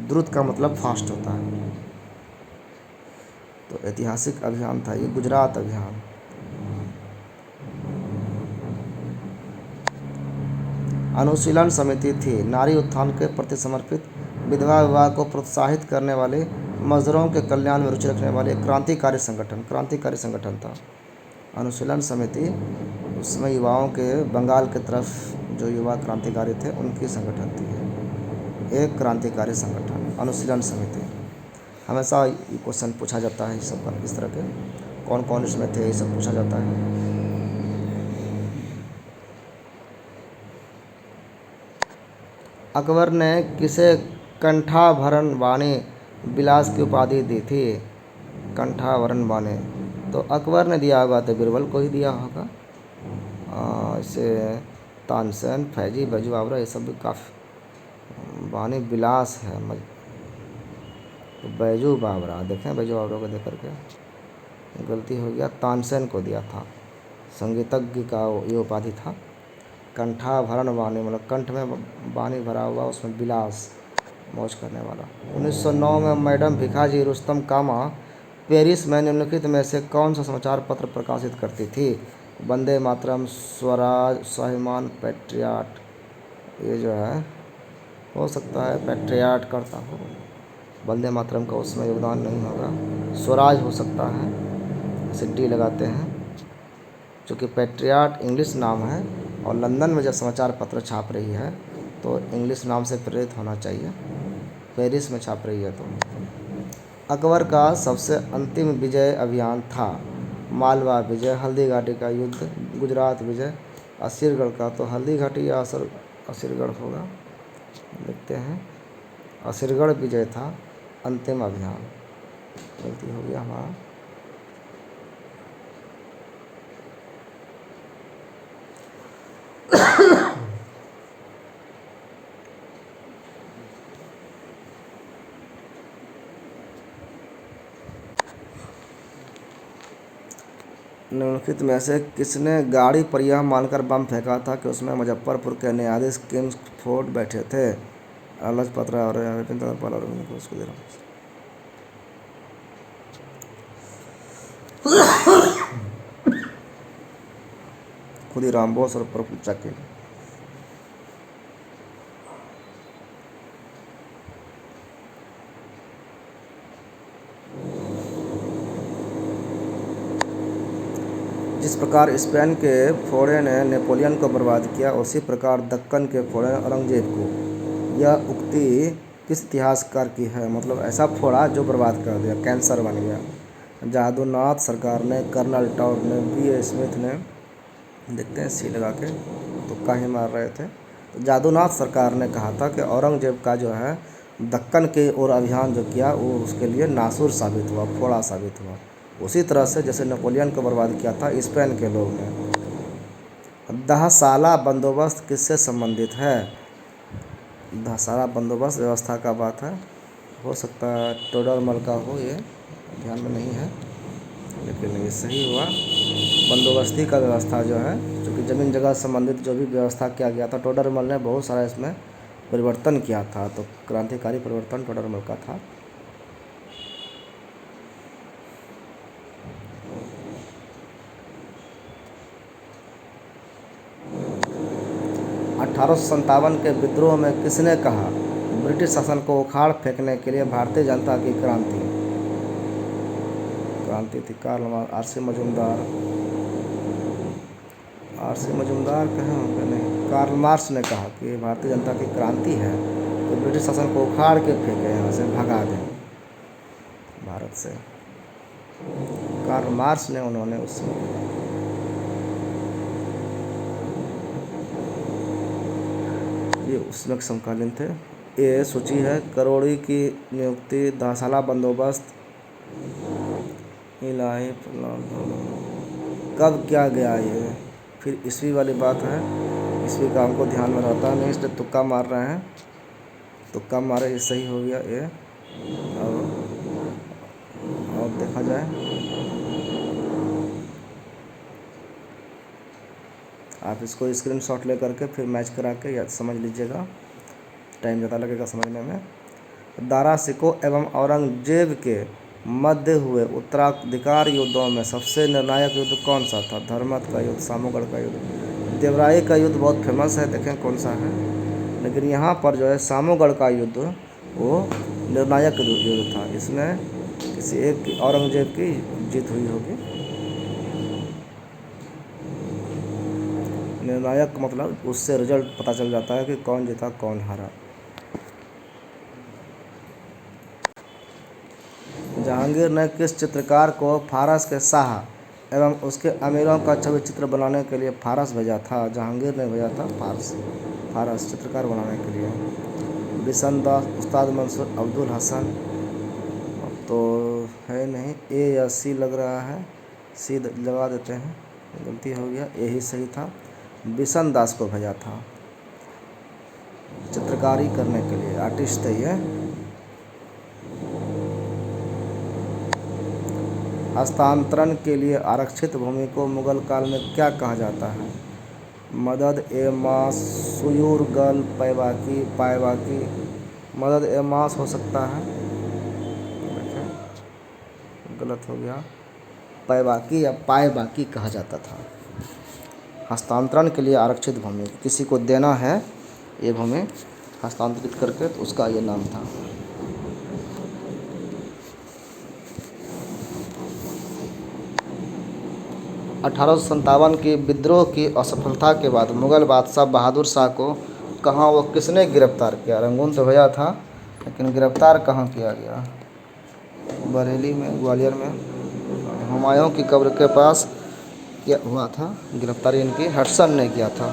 द्रुत का मतलब फास्ट होता है, तो ऐतिहासिक अभियान था ये गुजरात अभियान। अनुशीलन समिति थी नारी उत्थान के प्रति समर्पित, विधवा विवाह को प्रोत्साहित करने वाले, मजदूरों के कल्याण में रुचि रखने वाले क्रांतिकारी संगठन था अनुशीलन समिति। उसमें युवाओं के बंगाल की तरफ जो युवा क्रांतिकारी थे उनकी संगठन थी, एक क्रांतिकारी संगठन अनुशीलन समिति। हमेशा ये क्वेश्चन पूछा जाता है, सब इस तरह के कौन कौन इसमें थे, ये सब पूछा जाता है। अकबर ने किसे कंठाभरण बानी बिलास की उपाधि दी थी? कंठाभरण बानी तो अकबर ने दिया होगा, तो बीरबल को ही दिया होगा। इसे तानसेन, फैजी, बैजू बावरा, ये सब भी काफ़ी। बानी बिलास है तो बैजू बावरा, देखें बैजू बावरा को देख करके गलती हो गया, तानसेन को दिया था, संगीतज्ञ का ये उपाधि था। कंठाभरण बानी मतलब कंठ में बानी भरा हुआ, उसमें बिलास, मौज करने वाला। 1909 में मैडम भिखाजी रुस्तम कामा पेरिस में निम्नलिखित में से कौन सा समाचार पत्र प्रकाशित करती थी? वंदे मातरम, स्वराज, स्वाभिमान, पैट्रियाट। ये जो है हो सकता है पैट्रियाट करता हो, वंदे मातरम का उसमें योगदान नहीं होगा। स्वराज हो सकता है, सिड्डी लगाते हैं, क्योंकि पैट्रियाट इंग्लिश नाम है और लंदन में जब समाचार पत्र छाप रही है तो इंग्लिश नाम से प्रेरित होना चाहिए, पेरिस में छाप रही है तो। अकबर का सबसे अंतिम विजय अभियान था मालवा विजय, हल्दी घाटी का युद्ध, गुजरात विजय, असीरगढ़ का। तो हल्दी घाटी या असीरगढ़ होगा, देखते हैं। असीरगढ़ विजय था अंतिम अभियान, गलती हो गया हमारा। निम्नलिखित में से किसने गाड़ी पर यह मानकर बम फेंका था कि उसमें मुजफ्फरपुर के न्यायाधीश किंग्स फोर्ड बैठे थे? लाजपत राय और विपिन पाल और उसको दे रहा हूँ। खुदीराम बोस और प्रफुल्ल चाकी। जिस प्रकार स्पेन के फोड़े ने नेपोलियन को बर्बाद किया, उसी प्रकार दक्कन के फोड़े ने औरंगजेब को। यह उक्ति किस इतिहासकार की है? मतलब ऐसा फोड़ा जो बर्बाद कर दिया, कैंसर बन गया। जादूनाथ सरकार ने, कर्नल टाउड ने, बी.ए. स्मिथ ने, देखते हैं सी लगा के, तुक्का ही मार रहे थे। तो जादूनाथ सरकार ने कहा था कि औरंगजेब का जो है दक्कन के ओर अभियान जो किया वो उसके लिए नासूर साबित हुआ, फोड़ा साबित हुआ। उसी तरह से जैसे नेपोलियन को बर्बाद किया था स्पेन के लोग ने। दहसाला बंदोबस्त किससे संबंधित है? दहसाला बंदोबस्त व्यवस्था का बात है, हो सकता है टोडरमल का हो, ये ध्यान में नहीं है, लेकिन ये सही हुआ। बंदोबस्ती का व्यवस्था जो है, क्योंकि ज़मीन जगह संबंधित जो भी व्यवस्था किया गया था, टोडरमल ने बहुत सारा इसमें परिवर्तन किया था, तो क्रांतिकारी परिवर्तन टोडरमल का था। 1857 के विद्रोह में किसने कहा ब्रिटिश शासन को उखाड़ फेंकने के लिए भारतीय जनता की क्रांति थी? Karl Marx, R C. Majumdar. R C. Majumdar कहाँ होंगे? नहीं, कार्ल मार्क्स ने कहा कि भारतीय जनता की क्रांति है तो ब्रिटिश शासन को उखाड़ के फेंके, यहाँ से भगा दें भारत से। कार्ल मार्क्स ने उन्होंने उसमें ये उसमें समकालीन थे। ये सूची है। करोड़ी की नियुक्ति, दहसाला बंदोबस्त, इलाही कब क्या गया ये, फिर ईस्वी वाली बात है। ईस्वी का हमको ध्यान में रहता नहीं, इसलिए तुक्का मार रहे हैं। तुक्का मारे, ये सही हो गया ये। और देखा जाए, आप इसको स्क्रीनशॉट ले करके फिर मैच करा के या समझ लीजिएगा, टाइम ज़्यादा लगेगा समझने में। दारा सिकोह एवं औरंगजेब के मध्य हुए उत्तराधिकार युद्धों में सबसे निर्णायक युद्ध कौन सा था? धर्मत का युद्ध, सामूगढ़ का युद्ध। देवराई का युद्ध बहुत फेमस है, देखें कौन सा है, लेकिन यहाँ पर जो है सामूगढ़ का युद्ध वो निर्णायक युद्ध था। इसमें किसी एक औरंगजेब की जीत हुई होगी। निर्णायक मतलब उससे रिजल्ट पता चल जाता है कि कौन जीता कौन हारा। जहांगीर ने किस चित्रकार को फारस के शाह एवं उसके अमीरों का छवि चित्र बनाने के लिए फारस भेजा था? जहांगीर ने भेजा था फारस चित्रकार बनाने के लिए। बिशन दास, उस्ताद मंसूर, अब्दुल हसन। अब तो है नहीं, ए या सी लग रहा है, सी लगा देते हैं, गलती हो गया, यही सही था। बिशन दास को भेजा था चित्रकारी करने के लिए, आर्टिस्ट है ये। हस्तांतरण के लिए आरक्षित भूमि को मुगल काल में क्या कहा जाता है? मदद ए मास, सुयूरगल, पायबाकी। मदद ए मास हो सकता है, गलत हो गया, पायबाकी या पायबाकी कहा जाता था। हस्तांतरण के लिए आरक्षित भूमि, किसी को देना है ये भूमि हस्तांतरित करके, तो उसका ये नाम था। अठारह की विद्रोह की असफलता के बाद मुग़ल बादशाह बहादुर शाह को कहाँ वो किसने गिरफ्तार किया? रंगून तो भैया था, लेकिन गिरफ्तार कहाँ किया गया? बरेली में, ग्वालियर में, हुमायूं की कब्र के पास क्या हुआ था गिरफ्तारी इनकी? हडसन ने किया था।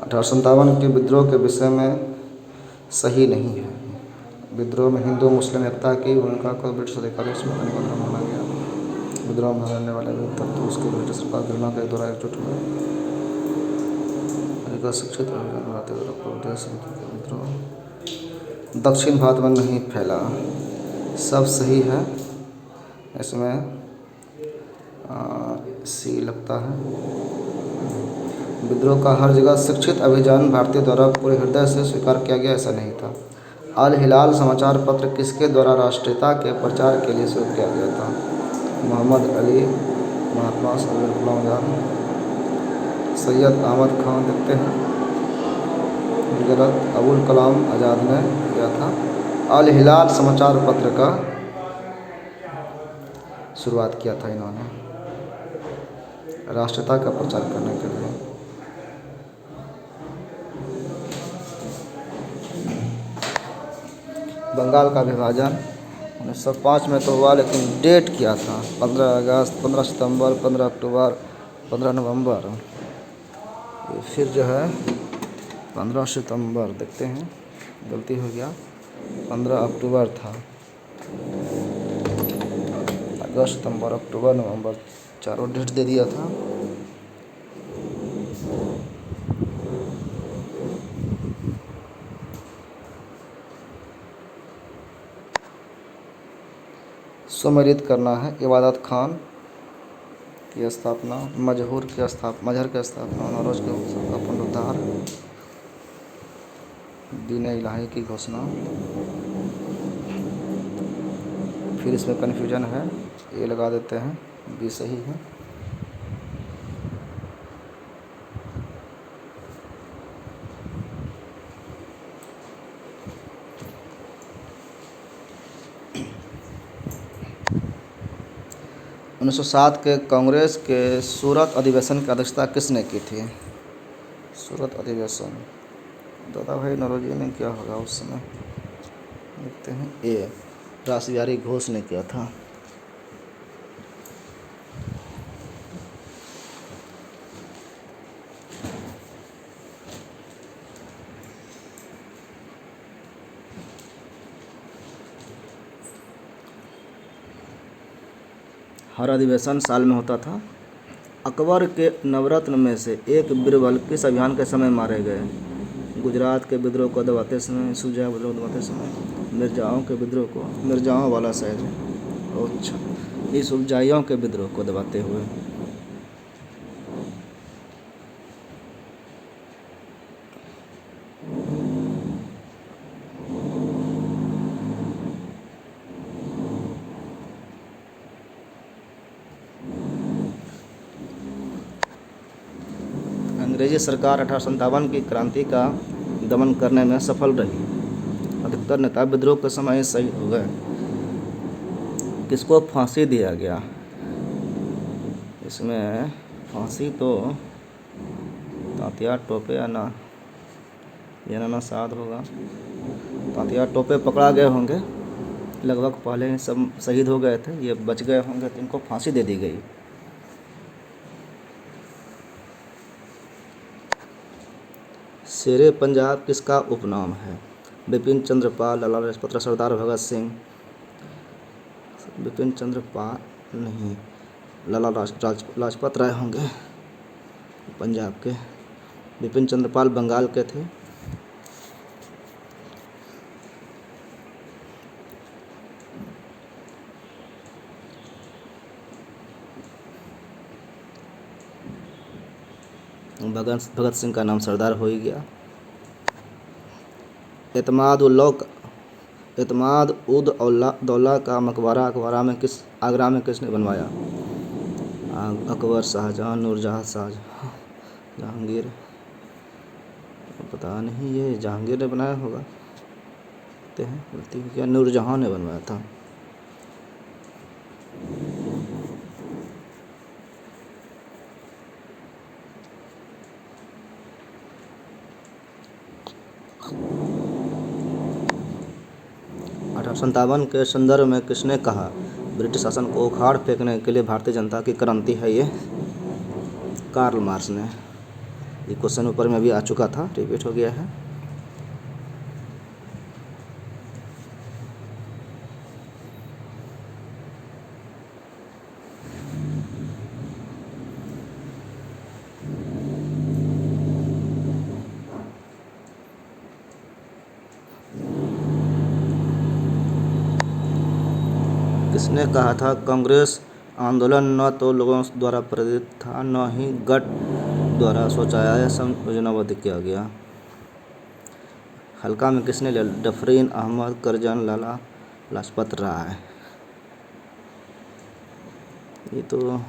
अठारह के विद्रोह के विषय में सही नहीं है। विद्रोह में हिंदू मुस्लिम एकता की भूमिका को ब्रिटिश अधिकारी इसमें माना गया। विद्रोह में रहने वाले तत्व उसके ब्रिटिश सरकार घृणा के द्वारा एकजुट हुए। अधिकार शिक्षित अभियान भारतीय द्वारा प्रदेश विद्रोह दक्षिण भारत में नहीं फैला। सब सही है, इसमें सी लगता है। विद्रोह का हर जगह शिक्षित अभियान भारतीय द्वारा पूरे हृदय से स्वीकार किया गया, ऐसा नहीं था। अल हिलाल समाचार पत्र किसके द्वारा राष्ट्रीयता के प्रचार के लिए शुरू किया गया था? मोहम्मद अली, महात्मा अब्दुल कलाम आज़ाद, सैयद अहमद खान। देखते हैं, गलत, अबुल कलाम आज़ाद ने किया था। अल हिलाल समाचार पत्र का शुरुआत किया था इन्होंने राष्ट्रीयता का प्रचार करने के लिए। बंगाल का विभाजन 1905 में तो हुआ, लेकिन डेट क्या था? 15 अगस्त, 15 सितंबर, 15 अक्टूबर, 15 नवंबर। ये फिर जो है 15 सितंबर, देखते हैं, गलती हो गया, 15 अक्टूबर था। अगस्त, सितंबर, अक्टूबर, नवंबर, चारों डेट दे दिया था। सुमेलित करना है। इबादत खान की स्थापना, मजहर की स्थापना, नौरोज के उत्सव का पुनरुद्धार, दीन इलाही की घोषणा। फिर इसमें कन्फ्यूजन है, ये लगा देते हैं, बी सही है। उन्नीस सौ 7 के कांग्रेस के सूरत अधिवेशन की अध्यक्षता किसने की थी? सूरत अधिवेशन दादा भाई नौरोजी ने किया होगा उस समय। देखते हैं, ए रासबिहारी घोष ने किया था। हर अधिवेशन साल में होता था। अकबर के नवरत्न में से एक बीरबल किस अभियान के समय मारे गए? गुजरात के विद्रोह को दबाते समय, सुजा विद्रोह को दबाते समय, मिर्जाओं के विद्रोह को, मिर्जाओं वाला शायद, अच्छा, इस उपजाइयों के विद्रोह को दबाते हुए। अंग्रेजी सरकार 1857 की क्रांति का दमन करने में सफल रही। अधिकतर नेता विद्रोह के समय शहीद हो गए। किसको फांसी दिया गया? इसमें फांसी तो तात्या टोपे या ना, ये नाना साध होगा। तात्या टोपे पकड़ा गए होंगे, लगभग पहले सब शहीद हो गए थे, ये बच गए होंगे, तो इनको फांसी दे दी गई। शेरे पंजाब किसका उपनाम है? बिपिन चंद्र पाल, लाला लाजपत राय, सरदार भगत सिंह। बिपिन चंद्र पाल नहीं, लाला लाजपत राय होंगे पंजाब के। बिपिन चंद्र पाल बंगाल के थे। भगत सिंह का नाम सरदार हो ही गया। एतमाद उद दौला का मकबरा आगरा में किसने बनवाया? अकबर, शाहजहां, नूरजहां, जहांगीर। पता नहीं, ये जहांगीर ने बनाया होगा, कहते हैं, गलती हो गया, नूरजहां ने बनवाया था। संतावन के संदर्भ में किसने कहा ब्रिटिश शासन को उखाड़ फेंकने के लिए भारतीय जनता की क्रांति है? ये कार्ल मार्क्स ने। ये क्वेश्चन ऊपर में भी आ चुका था, रिपीट हो गया है। किसने कहा था कांग्रेस आंदोलन न तो लोगों द्वारा प्रेरित था न ही गट द्वारा सोचाया या योजनाबद्ध किया गया? हल्का में किसने लिया? डफरीन अहमद, करजन, लाला लाजपत राय। ये तो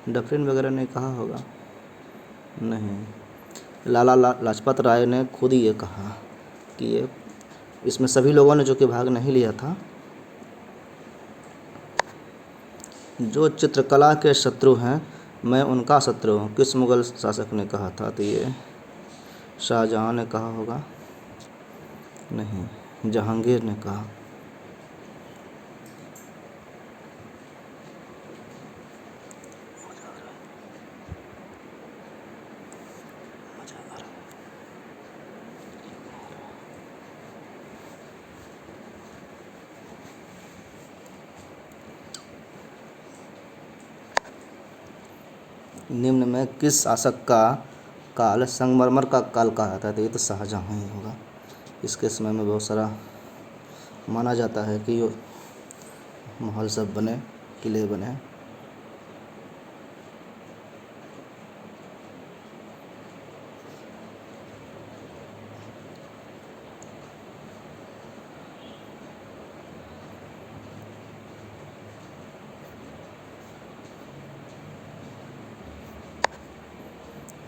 डफरीन वगैरह ने कहा होगा, नहीं, लाला लाजपत राय ने खुद ही ये कहा कि ये, इसमें सभी लोगों ने जो कि भाग नहीं लिया था। जो चित्रकला के शत्रु हैं मैं उनका शत्रु हूँ, किस मुग़ल शासक ने कहा था? तो ये शाहजहाँ ने कहा होगा, नहीं, जहांगीर ने कहा। निम्न में किस शासक का काल संगमरमर का काल कहा जाता है? तो ये तो शाहजहाँ ही होगा। इसके समय में बहुत सारा माना जाता है कि ये महल सब बने, किले बने।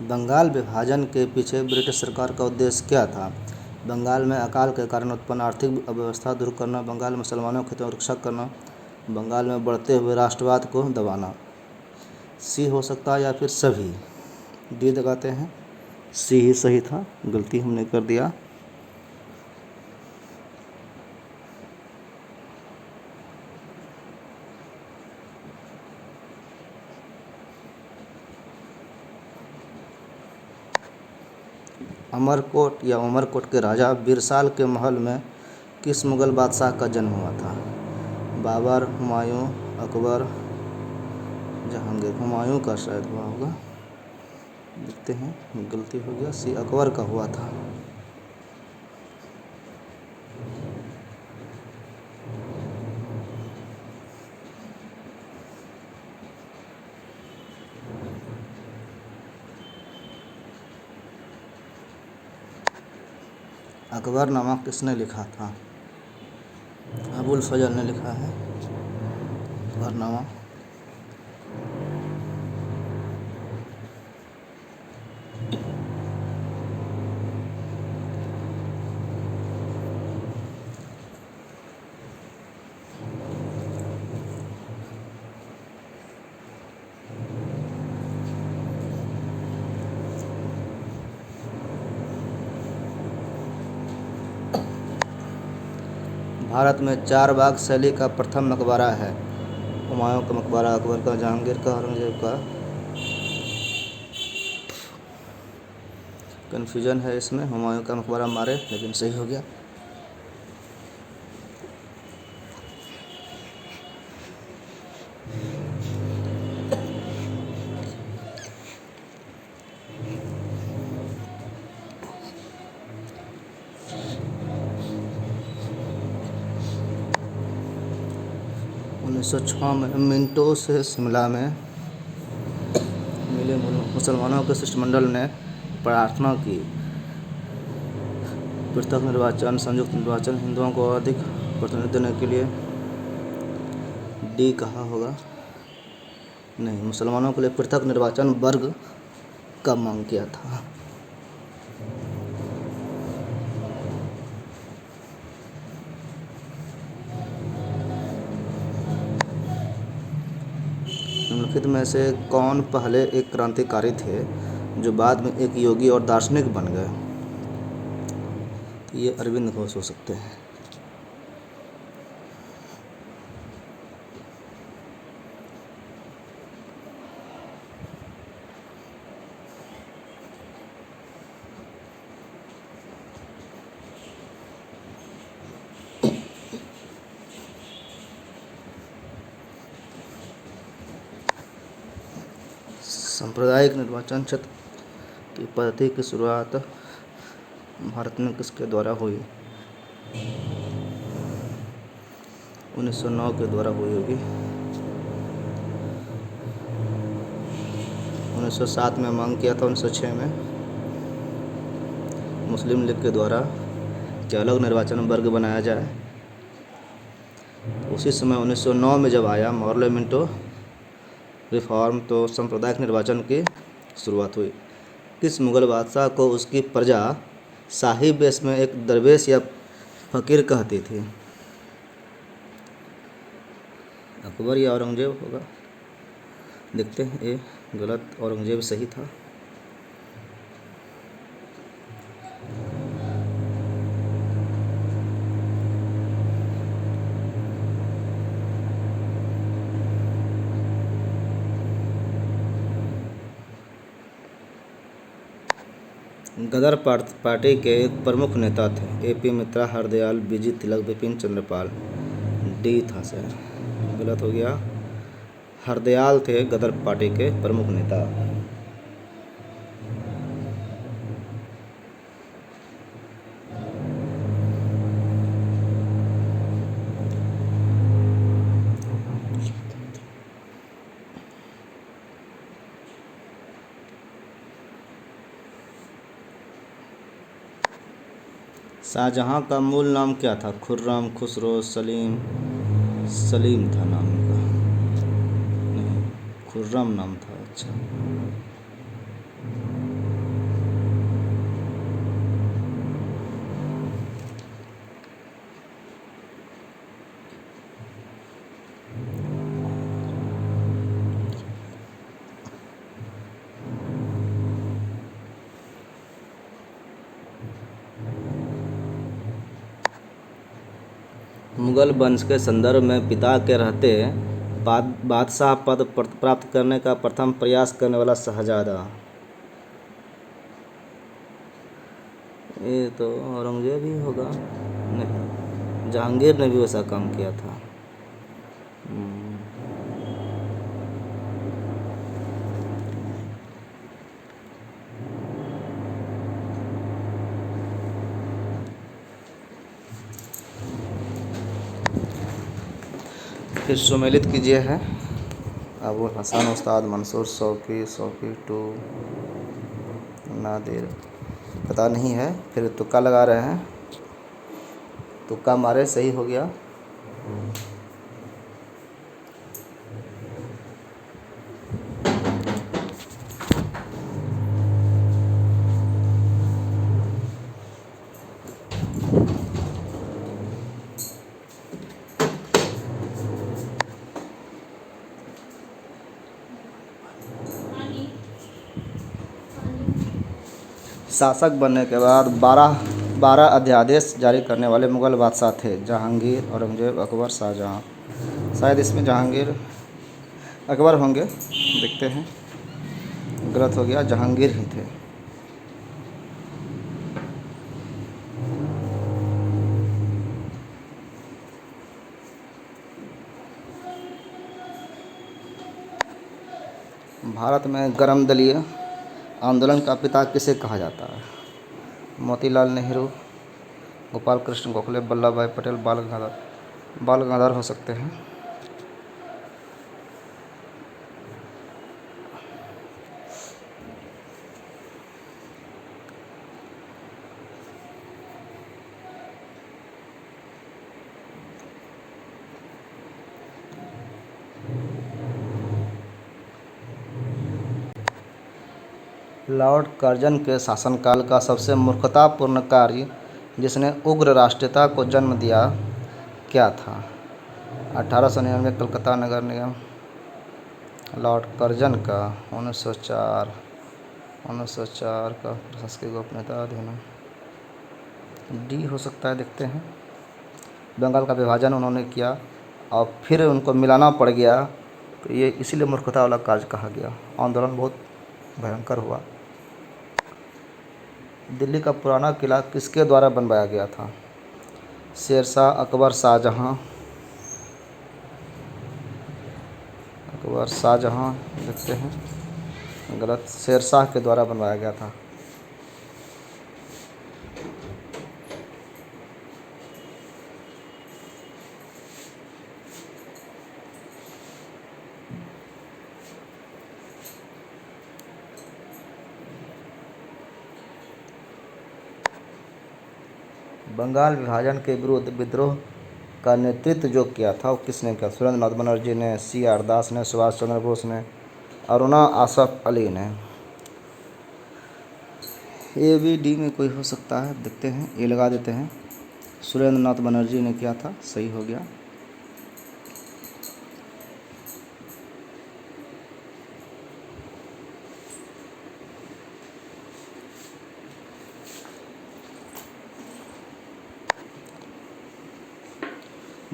बंगाल विभाजन के पीछे ब्रिटिश सरकार का उद्देश्य क्या था? बंगाल में अकाल के कारण उत्पन्न आर्थिक अव्यवस्था दूर करना, बंगाल में मुसलमानों के हितों की रक्षा करना, बंगाल में बढ़ते हुए राष्ट्रवाद को दबाना। सी हो सकता है या फिर सभी। डी दबाते हैं, सी ही सही था, गलती हमने कर दिया। अमरकोट या उमरकोट के राजा बिरसाल के महल में किस मुग़ल बादशाह का जन्म हुआ था? बाबर, हुमायूं, अकबर, जहांगीर। हुमायूं का शायद हुआ होगा, देखते हैं, गलती हो गया, सी अकबर का हुआ था। अकबरनामा किसने लिखा था? अबुल फजल ने लिखा है अकबरनामा। भारत में चार बाग शैली का प्रथम मकबरा है? हुमायूं का मकबरा, अकबर का, जहांगीर का, औरंगजेब का। कन्फ्यूजन है इसमें, हुमायूं का मकबरा मारे, लेकिन सही हो गया। उन्नीस सौ 6 में मिंटो से शिमला में मिले मुसलमानों के शिष्टमंडल ने प्रार्थना की पृथक निर्वाचन, संयुक्त निर्वाचन, हिंदुओं को अधिक प्रतिनिधित्व देने के लिए। डी कहा होगा, नहीं, मुसलमानों के लिए पृथक निर्वाचन वर्ग का मांग किया था। निम्नलिखित में से कौन पहले एक क्रांतिकारी थे जो बाद में एक योगी और दार्शनिक बन गए? तो ये अरविंद घोष हो सकते हैं। सांप्रदायिक निर्वाचन क्षेत्र की पद्धति की शुरुआत भारत में किसके द्वारा हुई? 1909 के द्वारा हुई होगी। 1907 में मांग किया था 1906 में मुस्लिम लीग के द्वारा कि अलग निर्वाचन वर्ग बनाया जाए। उसी समय 1909 में जब आया पार्लियामेंटो रिफॉर्म तो सांप्रदायिक निर्वाचन की शुरुआत हुई। किस मुग़ल बादशाह को उसकी प्रजा शाही वेश में एक दरवेश या फ़कीर कहती थी? अकबर या औरंगजेब होगा। देखते हैं, ये गलत, औरंगजेब सही था। गदर पार्टी के एक प्रमुख नेता थे। AP मित्रा, हरदयाल, बीजी तिलक, बिपिन चंद्रपाल। डी था सर, गलत हो गया। हरदयाल थे गदर पार्टी के प्रमुख नेता। शाहजहां का मूल नाम क्या था? खुर्रम, खुसरो, सलीम। सलीम था नाम का, नहीं, खुर्रम नाम था। अच्छा, मुगल वंश के संदर्भ में पिता के रहते बादशाह पद प्राप्त करने का प्रथम प्रयास करने वाला शहजादा, ये तो औरंगजेब ही होगा। नहीं, जहांगीर ने भी वैसा काम किया था। फिर सुमेलित कीजिए है अबुल हसन, उस्ताद मंसूर, शौकी टू नादिर, पता नहीं है। फिर तुक्का लगा रहे हैं, तुक्का मारे, सही हो गया। शासक बनने के बाद 12 अध्यादेश जारी करने वाले मुग़ल बादशाह थे। जहांगीर, औरंगजेब, अकबर, शाहजहां। शायद इसमें जहांगीर, अकबर होंगे, देखते हैं। गलत हो गया, जहांगीर ही थे। भारत में गर्म दलीय आंदोलन का पिता किसे कहा जाता है? मोतीलाल नेहरू, गोपाल कृष्ण गोखले, वल्लभ भाई पटेल, बाल गंगाधर हो सकते हैं। लॉर्ड कर्जन के शासनकाल का सबसे मूर्खतापूर्ण कार्य जिसने उग्र राष्ट्रीयता को जन्म दिया क्या था? 1899 कलकत्ता नगर निगम। लॉर्ड कर्जन का 1904 का प्रशासकीय गोपनीयता अधिनियम। डी हो सकता है, देखते हैं। बंगाल का विभाजन उन्होंने किया और फिर उनको मिलाना पड़ गया, तो ये इसीलिए मूर्खता वाला कार्य कहा गया। आंदोलन बहुत भयंकर हुआ। दिल्ली का पुराना किला किसके द्वारा बनवाया गया था? शेरशाह, अकबर, शाहजहां। अकबर, शाहजहां, देखते हैं। गलत, शेरशाह के द्वारा बनवाया गया था। बंगाल विभाजन के विरुद्ध विद्रोह का नेतृत्व जो किया था वो किसने किया? सुरेंद्र नाथ बनर्जी ने, C.R. दास ने, सुभाष चंद्र बोस ने, अरुणा आसफ अली ने। ए बी डी में कोई हो सकता है, देखते हैं, ये लगा देते हैं। सुरेंद्र नाथ बनर्जी ने किया था, सही हो गया।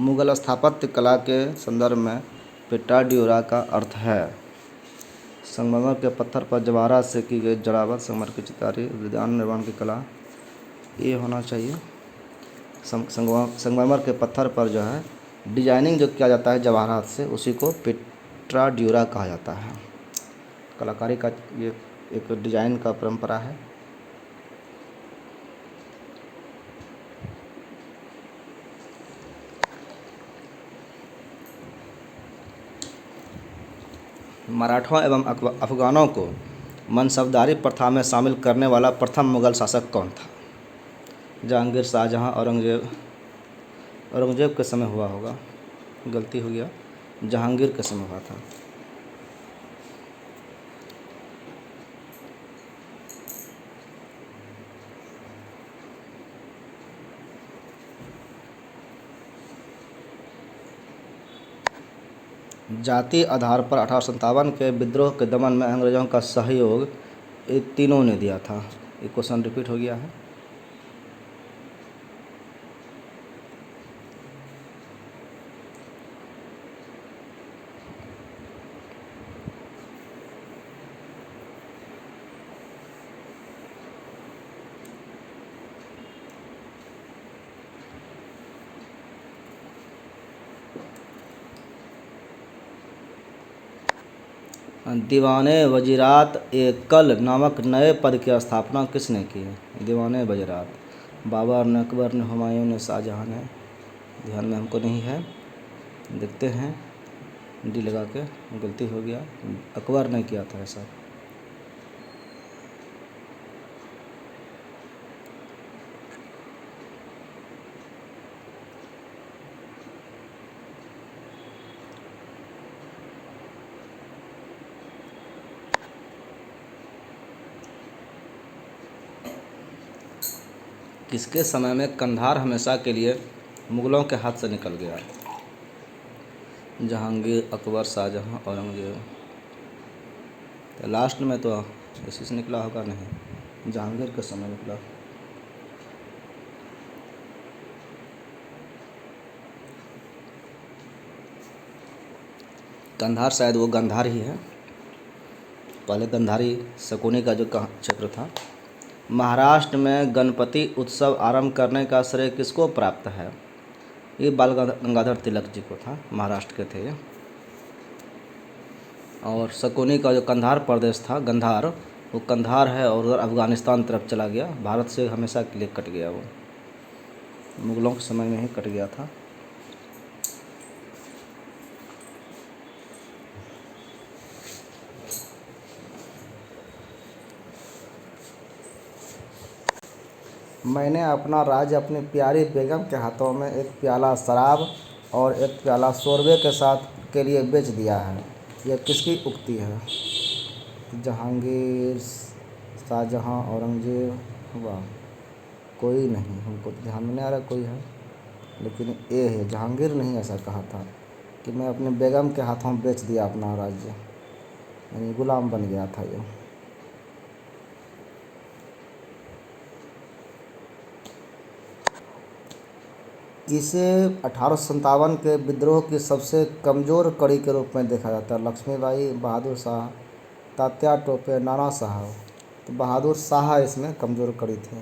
मुगल स्थापत्य कला के संदर्भ में पिटाडियोरा का अर्थ है संगमरमर के पत्थर पर जवाहरात से की गई जड़ावत, संगमरमर की चितारी, उद्यान निर्माण की कला, ये होना चाहिए। संगमरमर के पत्थर पर जो है डिजाइनिंग जो किया जाता है जवाहरात से, उसी को पिटाडियोरा कहा जाता है। कलाकारी का ये एक डिजाइन का परंपरा है। मराठों एवं अफगानों को मनसबदारी प्रथा में शामिल करने वाला प्रथम मुगल शासक कौन था? जहांगीर, शाहजहां, औरंगजेब। औरंगजेब के समय हुआ होगा, गलती हो गया, जहांगीर के समय हुआ था। जाति आधार पर 1857 के विद्रोह के दमन में अंग्रेज़ों का सहयोग ये तीनों ने दिया था। ये क्वेश्चन रिपीट हो गया है। दीवाने वजीरात ए कल नामक नए पद की स्थापना किसने की है? दीवाने वजीरात, बाबर ने, अकबर ने, हुमायूं ने, शाहजहां ने। ध्यान में हमको नहीं है, देखते हैं, डी लगा के, गलती हो गया, अकबर ने किया था ऐसा। किसके समय में कंधार हमेशा के लिए मुगलों के हाथ से निकल गया? जहांगीर, अकबर, शाहजहां, औरंगजेब। तो लास्ट में तो इसी से निकला होगा, नहीं, जहांगीर के समय निकला। कंधार शायद वो गंधार ही है, पहले गंधारी शकुनी का जो क्षेत्र था। महाराष्ट्र में गणपति उत्सव आरंभ करने का श्रेय किसको प्राप्त है? ये बाल गंगाधर तिलक जी को था, महाराष्ट्र के थे। और शकुनी का जो कंधार प्रदेश था, गंधार, वो कंधार है और उधर अफ़गानिस्तान तरफ चला गया, भारत से हमेशा के लिए कट गया, वो मुगलों के समय में ही कट गया था। मैंने अपना राज्य अपनी प्यारी बेगम के हाथों में एक प्याला शराब और एक प्याला शोरबे के साथ के लिए बेच दिया है। यह किसकी उक्ति है? जहांगीर, शाहजहां, औरंगजेब, हुआ कोई नहीं, हमको ध्यान में नहीं आ रहा कोई है, लेकिन ये है, जहांगीर नहीं ऐसा कहा था कि मैं अपने बेगम के हाथों बेच दिया अपना राज्य, यानी गुलाम बन गया था ये। इसे 1857 के विद्रोह की सबसे कमज़ोर कड़ी के रूप में देखा जाता है। लक्ष्मीबाई, बहादुर शाह, तात्या टोपे, नाना साहब। तो बहादुर शाह इसमें कमज़ोर कड़ी थे,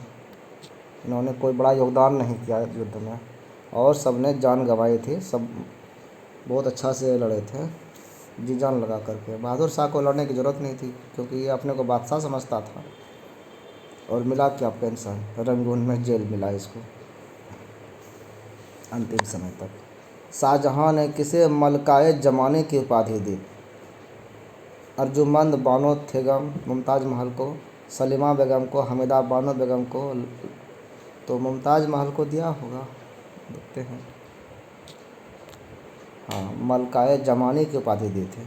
इन्होंने कोई बड़ा योगदान नहीं किया युद्ध में, और सब ने जान गंवाई थी, सब बहुत अच्छा से लड़े थे, जी जान लगा करके। बहादुर शाह को लड़ने की ज़रूरत नहीं थी, क्योंकि ये अपने को बादशाह समझता था। और मिला क्या? पेंशन, रंगून में जेल मिला इसको अंतिम समय तक। शाहजहां ने किसे मलकाए जमाने की उपाधि दी? अर्जुमंद बानो बेगम, मुमताज़ महल को, सलीमा बेगम को, हमीदा बानो बेगम को, तो मुमताज़ महल को दिया होगा, देखते हैं। हाँ, मलकाए जमानी की उपाधि दी थी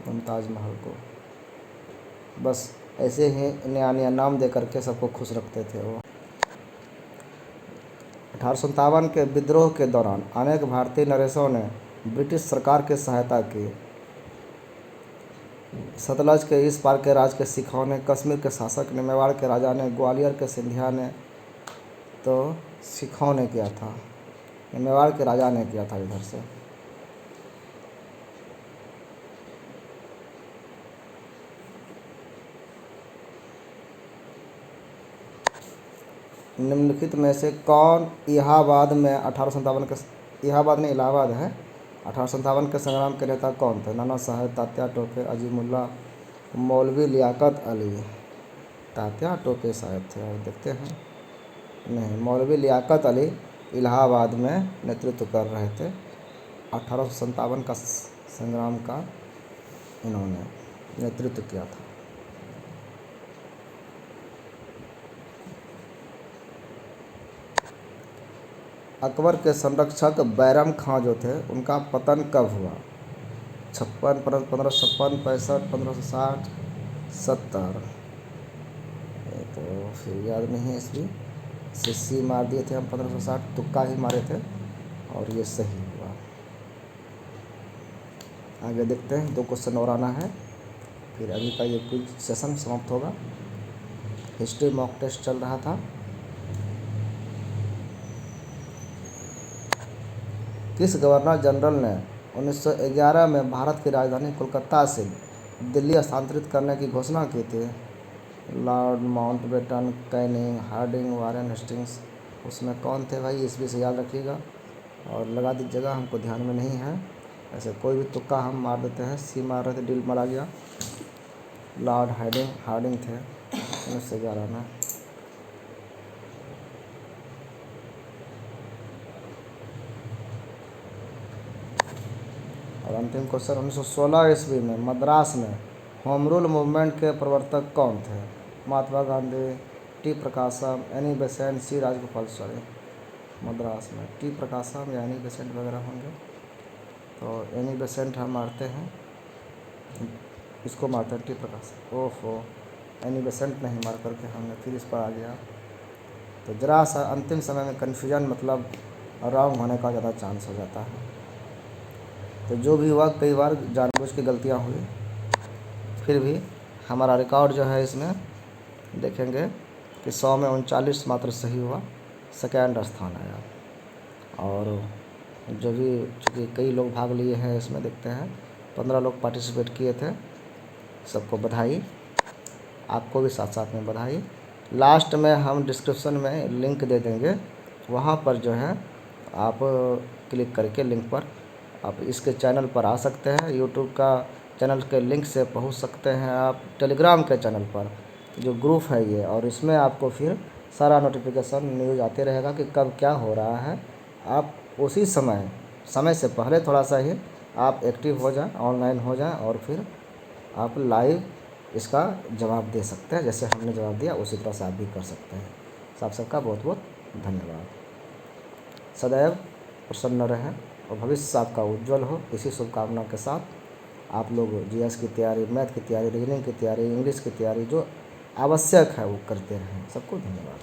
मुमताज़ महल को। बस ऐसे ही नया नया नाम दे करके सबको खुश रखते थे वो। 1857 के विद्रोह के दौरान अनेक भारतीय नरेशों ने ब्रिटिश सरकार की सहायता की। सतलज के इस पार के राज के सिखों ने, कश्मीर के शासक ने, मेवाड़ के राजा ने, ग्वालियर के सिंधिया ने, तो सिखों ने किया था, मेवाड़ के राजा ने किया था इधर से। निम्नलिखित में से कौन इलाहाबाद में 1857 के, इलाहाबाद नहीं इलाहाबाद है, 1857 के संग्राम के नेता कौन थे? नाना साहेब, तात्या टोपे, अजीमुल्ला, मौलवी लियाकत अली। तात्या टोपे साहब थे, और देखते हैं। नहीं, मौलवी लियाकत अली इलाहाबाद में नेतृत्व कर रहे थे 1857 का संग्राम का, इन्होंने नेतृत्व किया था। अकबर के संरक्षक बैरम खां जो थे, उनका पतन कब हुआ? 56, 1556, 65, 1560, 70। ये तो फिर याद नहीं है इसकी। सी मार दिए थे हम 1560, तुक्का ही मारे थे, और ये सही हुआ। आगे देखते हैं, 2 क्वेश्चन और आना है, फिर अभी का ये क्विज सेशन समाप्त होगा। हिस्ट्री मॉक टेस्ट चल रहा था। किस गवर्नर जनरल ने 1911 में भारत की राजधानी कोलकाता से दिल्ली स्थानांतरित करने की घोषणा की थी? Lord Mountbatten, Canning, Hardinge, Warren Hastings. उसमें कौन थे भाई, ईस्वी से याद रखिएगा और लगा दीजिएगा, हमको ध्यान में नहीं है। ऐसे कोई भी तुक्का हम मार देते हैं, सी मार रहे थे, डील मारा गया। लॉर्ड हार्डिंग थे 1911 में। और अंतिम क्वेश्चन, 1916 ईस्वी में मद्रास में होम रूल मूवमेंट के प्रवर्तक कौन थे? महात्मा गांधी, टी प्रकाशम, एनी बेसेंट, सी राजगोपालाचारी। मद्रास में टी प्रकाशम या एनी बेसेंट वगैरह होंगे, तो एनी बेसेंट हम मारते हैं, इसको मारते हैं टी प्रकाशम। ओफो, एनी बेसेंट नहीं मार करके हमने फिर इस पर आ गया। तो ज़रा सा अंतिम समय में कन्फ्यूजन, मतलब रॉन्ग होने का ज़्यादा चांस हो जाता है। तो जो भी हुआ, कई बार जानबूझ की गलतियाँ हुई, फिर भी हमारा रिकॉर्ड जो है इसमें देखेंगे कि 100 में 39 मात्र सही हुआ, सेकेंड स्थान आया। और जो भी, चूँकि कई लोग भाग लिए हैं इसमें, देखते हैं 15 लोग पार्टिसिपेट किए थे, सबको बधाई, आपको भी साथ साथ में बधाई। लास्ट में हम डिस्क्रिप्शन में लिंक दे देंगे, वहाँ पर जो है आप क्लिक करके लिंक पर आप इसके चैनल पर आ सकते हैं। यूट्यूब का चैनल के लिंक से पहुंच सकते हैं आप टेलीग्राम के चैनल पर, जो ग्रुप है ये, और इसमें आपको फिर सारा नोटिफिकेशन न्यूज़ आते रहेगा कि कब क्या हो रहा है। आप उसी समय से पहले थोड़ा सा ही आप एक्टिव हो जाएं, ऑनलाइन हो जाएं, और फिर आप लाइव इसका जवाब दे सकते हैं। जैसे हमने जवाब दिया उसी तरह से आप भी कर सकते हैं। आप सबका बहुत बहुत धन्यवाद। सदैव प्रसन्न रहें और भविष्य आपका उज्जवल हो, इसी शुभकामना के साथ आप लोग जीएस की तैयारी, मैथ की तैयारी, रीजनिंग की तैयारी, इंग्लिश की तैयारी जो आवश्यक है वो करते रहें। सबको धन्यवाद।